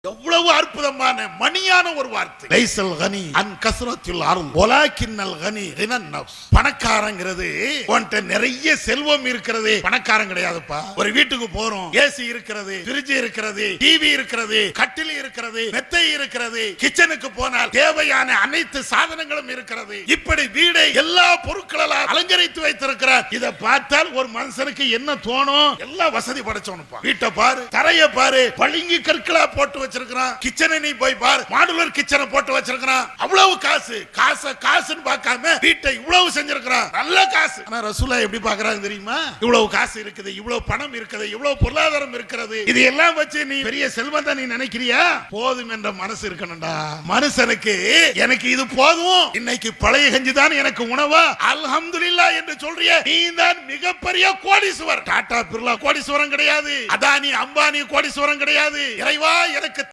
எவ்வளவு அற்புதமான மணியான ஒரு வார்த்தை. லைஸல் கனி அன் கஸ்ரத்தில் அருள் வலாக்கின்னல் கனி கினன் நஃப்ஸ். பணக்காரங்கிறது உன்கிட்ட நிறைய செல்வம் இருக்கிறது பணக்காரன் கிடையாதுப்பா. ஒரு வீட்டுக்கு போறோம், ஏசி இருக்கிறது, ஃப்ரிட்ஜ் இருக்கிறது, டிவி இருக்கிறது, கட்டில் இருக்கிறது, மெத்தை இருக்கிறது, கிச்சனுக்கு போனால் தேவையான அனைத்து சாதனங்களும் இருக்கிறது. இப்படி வீடை எல்லா பொருட்களால் அலங்கரித்து வைத்திருக்கிறார். இதை பார்த்தால் ஒரு மனுஷனுக்கு என்ன தோணும்? எல்லாம் வசதி படைச்சவனுப்பா. வீட்டை பாரு, தரையை பாரு, பளிங்கு கற்களா போட்டு வச்சிருக்கான். கிச்சனை நீ போய் பார், மாடுலர் கிச்சனை போட்டு வச்சிருக்கான். அவ்வளவு காசு காசுன்னு பார்க்காம வீட்டை இவ்வளவு செஞ்சிருக்கான். நல்ல காசு. ஆனா ரசூலா எப்படி பார்க்கறாங்க தெரியுமா? இவ்வளவு காசு இருக்குது, இவ்வளவு பணம் இருக்குது, இவ்வளவு பொருளாதாரம் இருக்கிறது, இது எல்லாம் வச்சு நீ பெரிய செல்வத்தை நீ நினைக்கிறியா? போதும் என்ற மனசு இருக்கணும்டா மனுஷனுக்கு. எனக்கு இது போதும், இன்னைக்கு பழைய கஞ்சி தான் எனக்கு உணவா, அல்ஹம்துலில்லாஹ் என்று சொல்றிய நீ தான் மிகப்பெரிய கோடீஸ்வரர். டாடா பிர்லா கோடீஸ்வரன் கிடையாது, அதானி அம்பானி கோடீஸ்வரன் கிடையாது. இறைவா எனக்கு